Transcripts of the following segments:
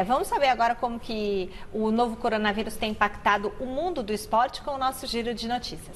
Vamos saber agora como que o novo coronavírus tem impactado o mundo do esporte com o nosso giro de notícias.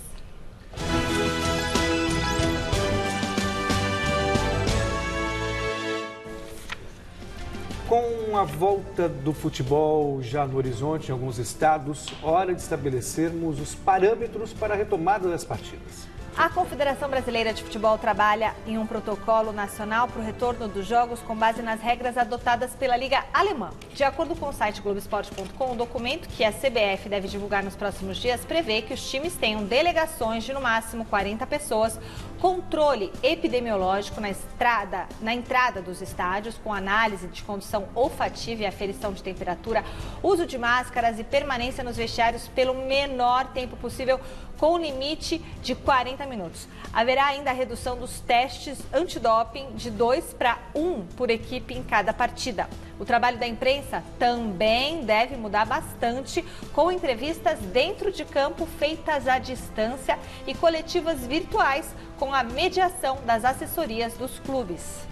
Com a volta do futebol já no horizonte em alguns estados, hora de estabelecermos os parâmetros para a retomada das partidas. A Confederação Brasileira de Futebol trabalha em um protocolo nacional para o retorno dos jogos com base nas regras adotadas pela Liga Alemã. De acordo com o site Globoesporte.com, o documento que a CBF deve divulgar nos próximos dias prevê que os times tenham delegações de no máximo 40 pessoas, controle epidemiológico na entrada dos estádios, com análise de condição olfativa e aferição de temperatura, uso de máscaras e permanência nos vestiários pelo menor tempo possível, com limite de 40 minutos. Haverá ainda a redução dos testes antidoping de 2 para 1 por equipe em cada partida. O trabalho da imprensa também deve mudar bastante, com entrevistas dentro de campo feitas à distância e coletivas virtuais com a mediação das assessorias dos clubes.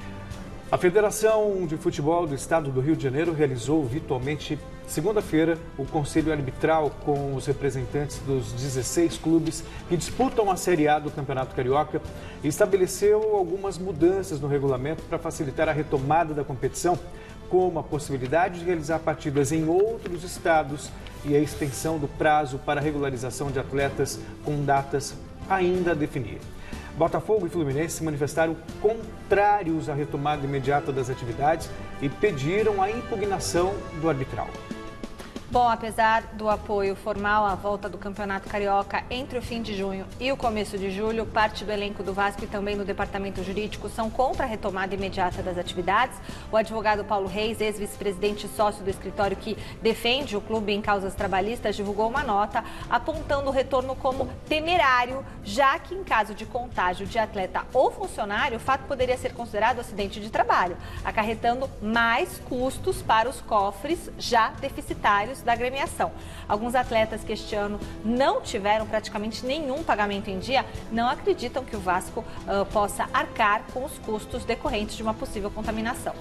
A Federação de Futebol do Estado do Rio de Janeiro realizou virtualmente, segunda-feira, o Conselho Arbitral com os representantes dos 16 clubes que disputam a Série A do Campeonato Carioca e estabeleceu algumas mudanças no regulamento para facilitar a retomada da competição, como a possibilidade de realizar partidas em outros estados e a extensão do prazo para regularização de atletas com datas ainda a definir. Botafogo e Fluminense se manifestaram contrários à retomada imediata das atividades e pediram a impugnação do arbitral. Bom, apesar do apoio formal à volta do Campeonato Carioca entre o fim de junho e o começo de julho, parte do elenco do Vasco e também do departamento jurídico são contra a retomada imediata das atividades. O advogado Paulo Reis, ex-vice-presidente e sócio do escritório que defende o clube em causas trabalhistas, divulgou uma nota apontando o retorno como temerário, já que em caso de contágio de atleta ou funcionário, o fato poderia ser considerado acidente de trabalho, acarretando mais custos para os cofres já deficitários da agremiação. Alguns atletas que este ano não tiveram praticamente nenhum pagamento em dia não acreditam que o Vasco possa arcar com os custos decorrentes de uma possível contaminação.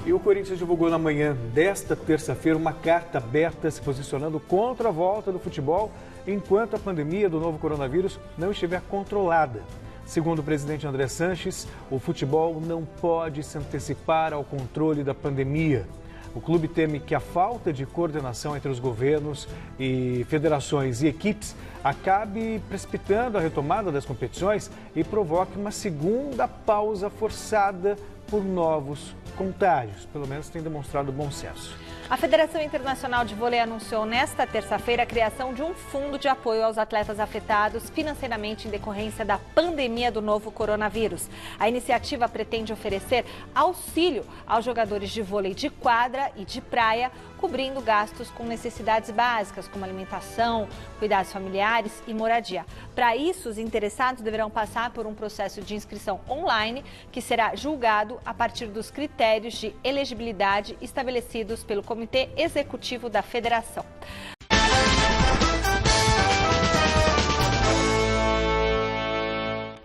E o Corinthians divulgou na manhã desta terça-feira uma carta aberta se posicionando contra a volta do futebol enquanto a pandemia do novo coronavírus não estiver controlada. Segundo o presidente André Sanches, o futebol não pode se antecipar ao controle da pandemia. O clube teme que a falta de coordenação entre os governos e federações e equipes acabe precipitando a retomada das competições e provoque uma segunda pausa forçada por novos contágios. Pelo menos tem demonstrado bom senso. A Federação Internacional de Vôlei anunciou nesta terça-feira a criação de um fundo de apoio aos atletas afetados financeiramente em decorrência da pandemia do novo coronavírus. A iniciativa pretende oferecer auxílio aos jogadores de vôlei de quadra e de praia, cobrindo gastos com necessidades básicas, como alimentação, cuidados familiares e moradia. Para isso, os interessados deverão passar por um processo de inscrição online, que será julgado a partir dos critérios de elegibilidade estabelecidos pelo Comitê Executivo da Federação.